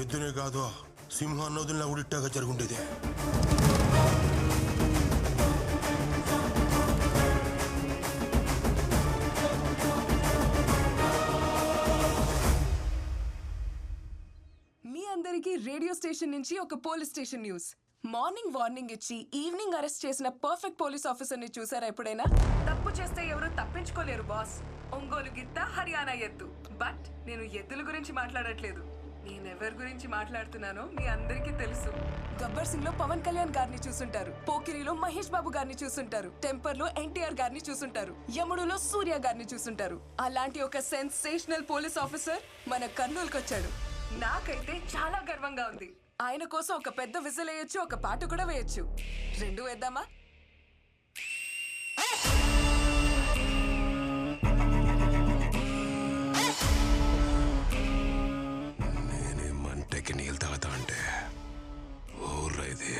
ఎద్దునే కాదు సింహాన్ని వదిలినా ఉడిట్టాగా జరుగుండేది. మీ అందరికీ రేడియో స్టేషన్ నుంచి ఒక police station news. Morning warning ఇచ్చి ఈవినింగ్ అరెస్ట్ చేసిన పర్ఫెక్ట్ పోలీస్ ఆఫీసర్ ని చూసారా ఎప్పుడైనా? తప్పు చేస్తే ఎవరు తప్పించుకోలేరు బాస్. ఒంగోలు గిత్త, హర్యానా ఎద్దు. బట్ నేను ఎద్దుల గురించి మాట్లాడట్లేదు. నేనెవరి గురించి మాట్లాడుతున్నానో మీ అందరికీ తెలుసు. గబ్బర్ సింగ్ లో పవన్ కళ్యాణ్ గారిని చూసుంటారు, పోకిరిలో మహేష్ బాబు గారిని చూసుంటారు, టెంపర్ లో ఎన్టీఆర్ గారిని చూసుంటారు, యముడులో సూర్య గారిని చూసుంటారు. అలాంటి ఒక సెన్సేషనల్ పోలీస్ ఆఫీసర్ మన కర్నూలుకి వచ్చాడు. నాకైతే చాలా గర్వంగా ఉంది. ఆయన కోసం ఒక పెద్ద విజిల్ వేయొచ్చు, ఒక పాట కూడా వేయొచ్చు. రెండు వేద్దామా? నేనే మంటకి నీళ్ళు తాగుతా అంటే ఊర్రైది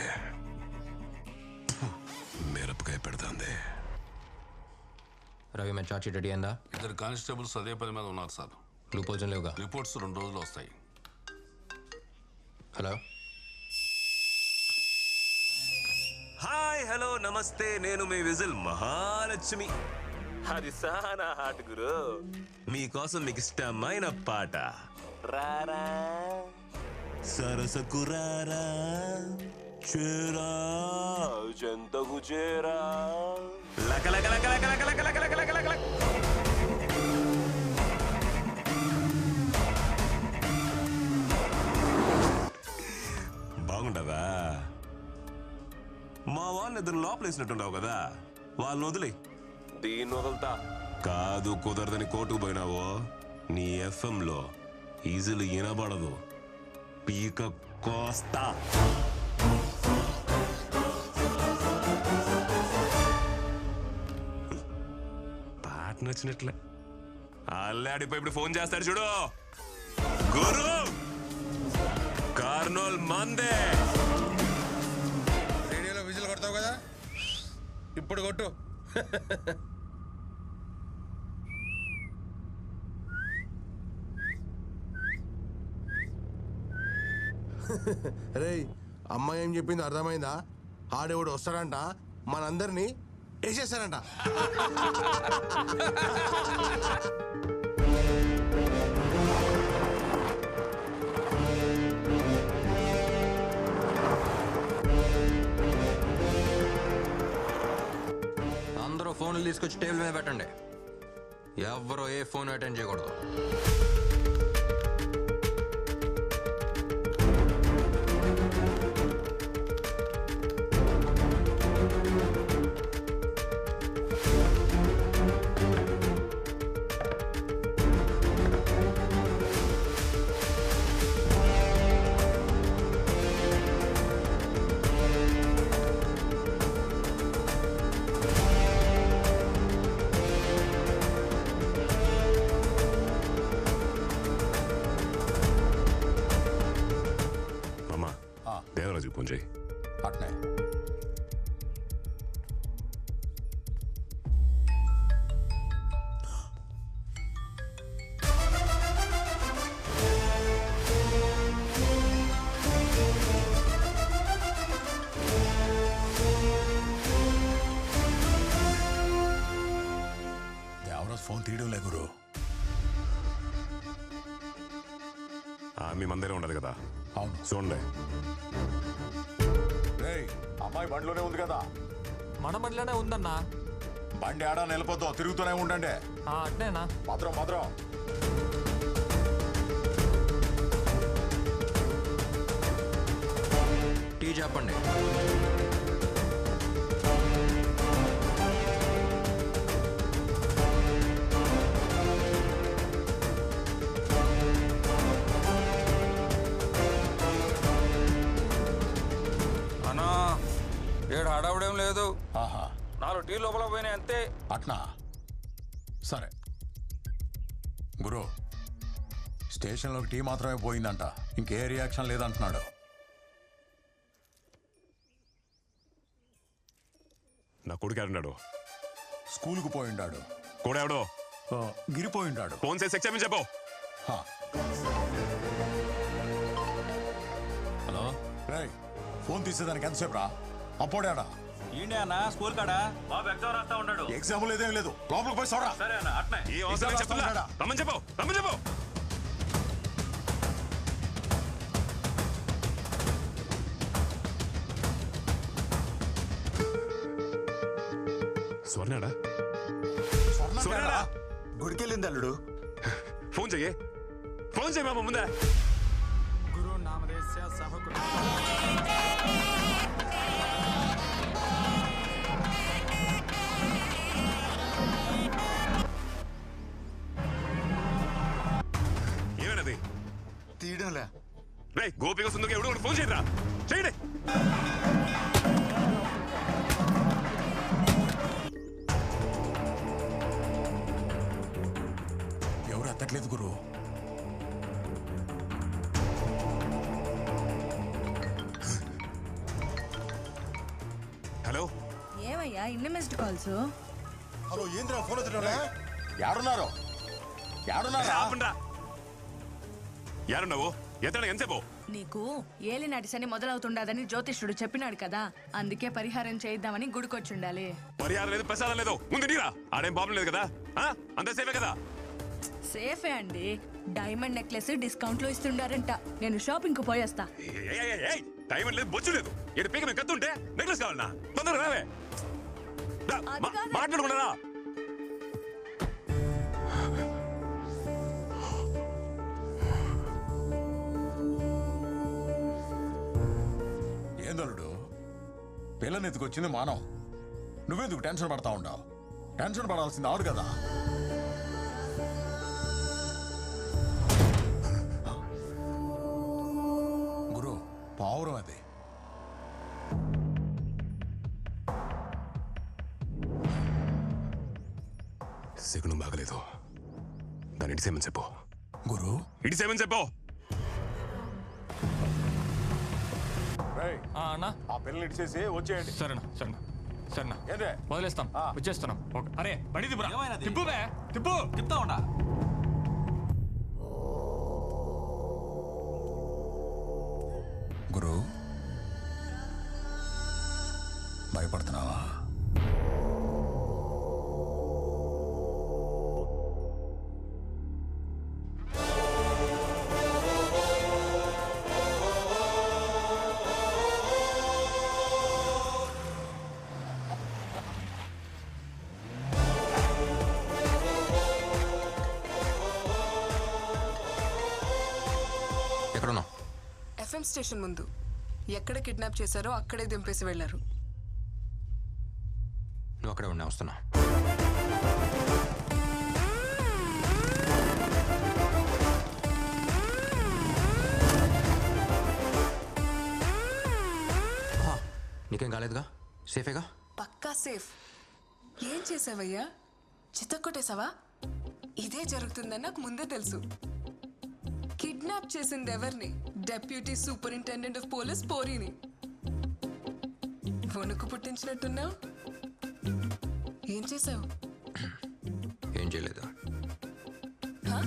మిరపకాయ పెడతాంది. రవి మేము చార్జ్ షీట్ రెడీ అయిందా? 2 కానిస్టేబుల్స్ అదే పని మీద ఉన్నారు సార్. క్లూ పోజన్ లేవుగా? రిపోర్ట్స్ 2 రోజుల్లో వస్తాయి. హలో, హాయ్, హలో, నమస్తే. నేను మీ విజిల్ మహాలక్ష్మి. అది సానా హాట్ గురు. మీకోసం మీకు ఇష్టమైన పాట రారా సరసకు రారా చేరా జంతకు చేరా లక లక లక లక లక లక లక లక లక లక. బాగుండదా? మా వాళ్ళని ఇద్దరు లోపలేసినట్టున్నావు కదా, వాళ్ళని వదిలే. దీన్ని వదులుతా కాదు, కుదరదని కోర్టుకు పోయినావో నీ ఎఫ్ఎంలో ఈజీలు వినబడదు. పీక కోస్తా. పాట నచ్చినట్లే అల్లాడిపోయి ఇప్పుడు ఫోన్ చేస్తాడు చూడు. గురు కార్నోల్ మందే. రేడియోలో విజిల్ కొడతావు కదా, ఇప్పుడు కొట్టు. రేయ్, అమ్మాయి ఏం చెప్పింది అర్థమైందా? ఆడేవాడు వస్తాడంట, మనందరినీ వేసేస్తాడంట. అందరూ ఫోన్లు తీసుకొచ్చి టేబుల్ మీద పెట్టండి. ఎవరో ఏ ఫోన్ అటెండ్ చేయకూడదు. దేవరాజు ఫోన్ చేయి. అట్నే దేవరాజు ఫోన్ తీయడం లే గురు. మీ మందిరే ఉండదు కదా? అవును, చూడండి. అమ్మాయి బండిలోనే ఉంది కదా? మన బండిలోనే ఉందన్నా. బండి ఆడా నిలబోద్దు, తిరుగుతూనే ఉండండి. అట్నేనా? భద్రం భద్రం. టీ చెప్పండి. అన్నా ఏడు హడావుడేం లేదు. ఆహా, 4 టీ లోపల పోయినాయి అంతే. అట్నా? సరే గురు, స్టేషన్లోకి టీ మాత్రమే పోయిందంట, ఇంకే రియాక్షన్ లేదంటున్నాడు. నా కొడుకు ఎవడున్నాడు? స్కూల్కు పోయిండాడు. కూడా ఎవడో గిరిపోయిండాడు. ఫోన్ చేసి క్షమించపో. ఫోన్ తీసేదానికి ఎంతసేపు రా? అప్పుడేడా ఏంటి అన్న స్కూల్ కాడా బాబు ఎగ్జామ్ రాస్తా ఉన్నాడు. ఎగ్జామ్ లేదేం లేదు, లోపలికి పోయి చూడరా. సరే అన్న అట్నే ఏ అవసరం చెప్తున్నా రమ్మని చెప్పు, రమ్మని చెప్పు. స్వర్ణాడా? స్వర్ణాడా? గుడికెళ్ళింది అల్లుడు. ఫోన్ చెయ్యి, ఫోన్ చెయ్యి మామ ముందే. గురు నామదేశ్య సహకుడు ఏమన్నది? తీయడంలే. రే గోపిక సుందరికి ఎవడు కూడా ఫోన్ చేయరా, చేయండి. ఎవరు ఎత్తట్లేదు గురు. హలో ఏమయ్యా ఇన్ని మిస్డ్ కాల్స్? హలో ఏంద్రా ఫోన్ ఎత్తడంలే? యాడున్నారు? యాడున్నారా? ఆపండ్రా. యారున్నావు? ఎత్తడా ఎంతసేపు? నీకు ఏలినాటి శని మొదలవుతుండదని జ్యోతిష్యుడు చెప్పినాడు కదా, అందుకే పరిహారం చేయిద్దామని గుడికొచ్చుండాలి. పరిహారం లేదు, ప్రసాదం లేదు, ముందు నీరా. ఆడేం ప్రాబ్లం లేదు కదా, అంత సేఫే కదా. సేఫే అండి. డైమండ్ నెక్లెస్ డిస్కౌంట్ లో ఇస్తుండారంట. నేను షాపింగ్ కు పోయేస్తా. టైం లేదు, బొచ్చు లేదు. ఏడు పీక మేము కత్తుంటే నెక్లెస్ కావాలన్నా? తొందరగా రావే. అది కాదండి. మాట్లాడుకున్నారా? ఏందల్లుడు, పిల్లని ఎత్తుకొచ్చింది మానం. నువ్వెందుకు టెన్షన్ పడతా ఉండవు? టెన్షన్ పడాల్సింది ఆడు కదా. గురు పావురం అది. సిగ్గును బాగలేదు, దాన్ని ఇడిసేమని చెప్పు. గురు ఇడిసేమని చెప్పు. అన్నా ఆ పిల్లని ఇచ్చేసి వచ్చేయండి. సరేనా సరేనా సరేనా ఏందే? వదిలేస్తాం, వచ్చేస్తున్నాం. ఓకే. అరే బండి తిప్పురా. ఏమైనది? తిప్పు బే, తిప్పు. చెప్తా ఉండా. గురు భయపడుతున్నావా? ఎక్కడున్నావు? ఎఫ్ఎం స్టేషన్ ముందు. ఎక్కడ కిడ్నాప్ చేశారో అక్కడే దింపేసి వెళ్లారు. నువ్వు అక్కడే ఉన్నా, వస్తున్నా. నీకేం కాలేదుగా? సేఫేగా? పక్కా సేఫ్. ఏం చేసావయ్యా? చిత్తకొట్టేశావా? ఇదే జరుగుతుందని నాకు ముందే తెలుసు. కిడ్నాప్ చేసింది ఎవరిని? డెప్యూటీ సూపరింటెండెంట్ ఆఫ్ పోలీస్ పోరీని. వణుకు పుట్టించినట్టున్నావు. ఏం చేసావు? ఏం చేయలేదు. హా?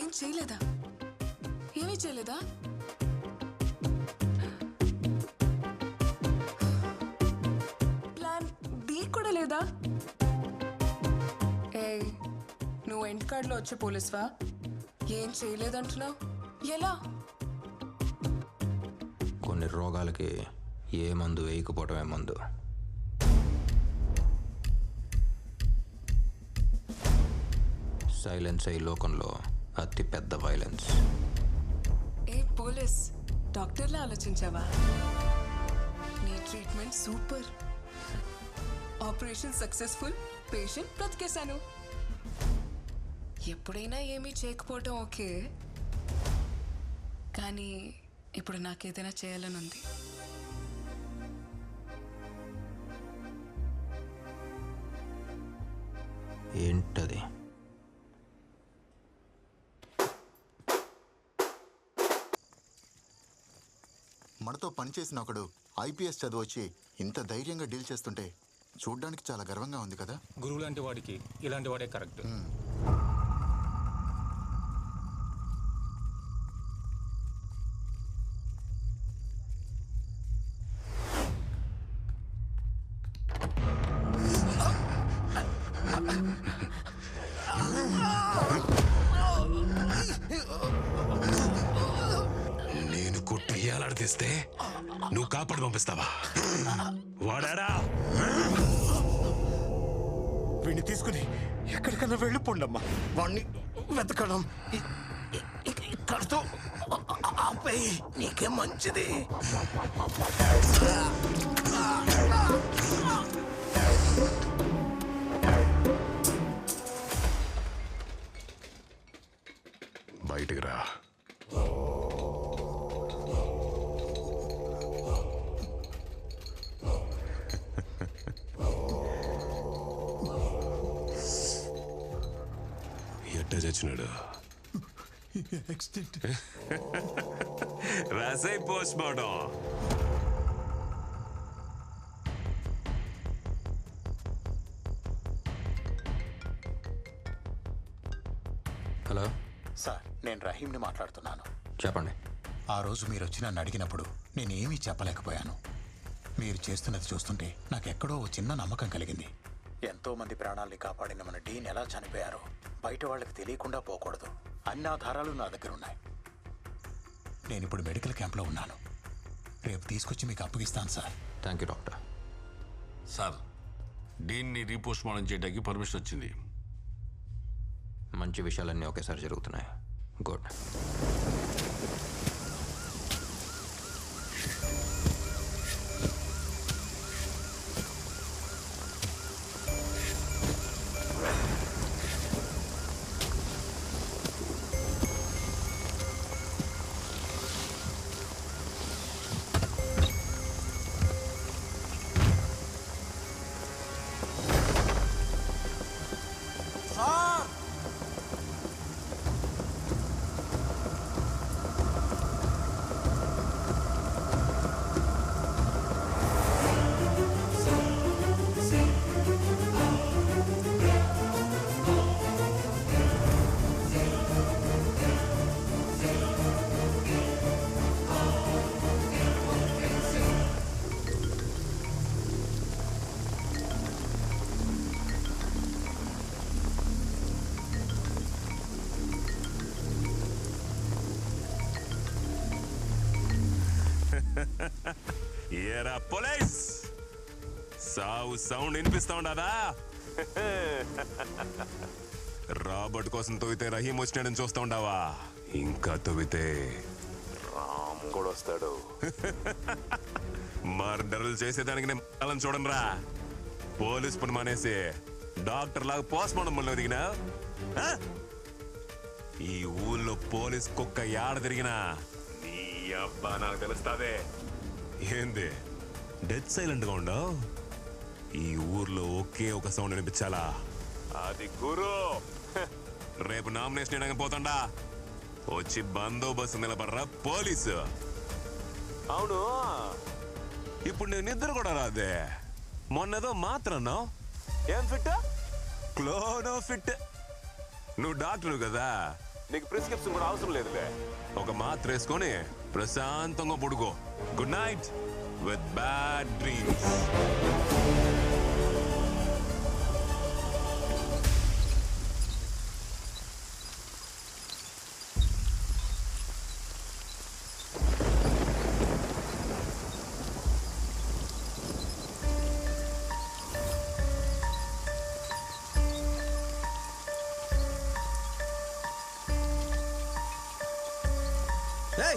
ఏం చేయలేదా? ఏమీ చేయలేదా? ప్లాన్ బి కూడా లేదా? ఏ నువ్వు ఎండ్ కార్డ్లో వచ్చే పోలీస్వా? ఏం చేయలేదంటున్నావు? ఎలా? కొన్ని రోగాలకి ఏ మందు వేయకపోవటమే మందు. సైలెన్స్ అయి లోకంలో అతి పెద్ద వైలెన్స్. ఏ పోలీస్ డాక్టర్లా ఆలోచించావా? నీ treatment super. Operation successful. Patient బ్రతికేశాను. ఎప్పుడైనా ఏమీ చేయకపోవటం ఓకే, కానీ ఇప్పుడు నాకేదైనా చేయాలని ఉంది. ఏంటది? మనతో పనిచేసిన ఒకడు ఐపీఎస్ చదివొచ్చి ఇంత ధైర్యంగా డీల్ చేస్తుంటే చూడ్డానికి చాలా గర్వంగా ఉంది కదా. గురువు లాంటి వాడికి ఇలాంటి వాడే కరెక్ట్. తెస్తే నువ్వు కాపాడు పంపిస్తావా? వాడాడా? వీడిని తీసుకుని ఎక్కడికన్నా వెళ్ళిపోండమ్మా. వాణ్ణి వెతకడం ఇక్కడితో ఆపేయి, నీకే మంచిది. బయటికి రా. ఎట్ట చచ్చినాడు? రాసై పోస్ట్ మార్టం. హలో సార్, నేను రహీంని మాట్లాడుతున్నాను. చెప్పండి. ఆ రోజు మీరు వచ్చి నన్ను అడిగినప్పుడు నేనేమీ చెప్పలేకపోయాను. మీరు చేస్తున్నది చూస్తుంటే నాకెక్కడో ఓ చిన్న నమ్మకం కలిగింది. ఎంతో మంది ప్రాణాల్ని కాపాడిన మన డీన్ ఎలా చనిపోయారో బయట వాళ్ళకి తెలియకుండా పోకూడదు. అన్ని ఆధారాలు నా దగ్గర ఉన్నాయి. నేను ఇప్పుడు మెడికల్ క్యాంప్లో ఉన్నాను. రేపు తీసుకొచ్చి మీకు అప్పగిస్తాను sir. Thank you doctor. Sir, డీన్ని రీపోస్ట్ మార్టం చేయడానికి పర్మిషన్ వచ్చింది. మంచి విషయాలన్నీ ఒకేసారి జరుగుతున్నాయి. గుడ్. ఏరా పోలీస్, సావు సౌండ్ వినిపిస్తా ఉండదా? రాబర్ట్ కోసం తవ్వితే రహీం వచ్చినాడని చూస్తా ఉండవా? ఇంకా తవ్వితే రామ్ కూడా వస్తాడు. మర్డర్లు చేసేదానికి నేను అలా చూడండి రా. పోలీస్ పని మానేసి డాక్టర్ లాగా పోస్ట్ మార్టం పనిలో దిగినా ఈ ఊళ్ళో పోలీస్ కుక్క యాడ తిరిగినా నీ అబ్బా నాకు తెలుస్తాదే. ఏంది డెత్ సైలెంట్ గా ఉండవు? ఈ ఊర్లో ఒకే ఒక సౌండ్ వినిపించాలా? అది గురు. రేపు నామినేషన్ వేయడానికి పోతాండా, వచ్చి బందోబస్తు నిలబడరా పోలీసు. అవును, ఇప్పుడు నేను నిద్ర కూడా రాదే. మొన్నదో మాత్రన్నా ఏం ఫిట్? క్లోనో ఫిట్. నువ్వు డాక్టర్ కదా, నీకు ప్రిస్క్రిప్షన్ కూడా అవసరం లేదులే. ఒక మాత్ర వేసుకొని ప్రశాంతంగా పడుకో. Good night with bad dreams. Hey!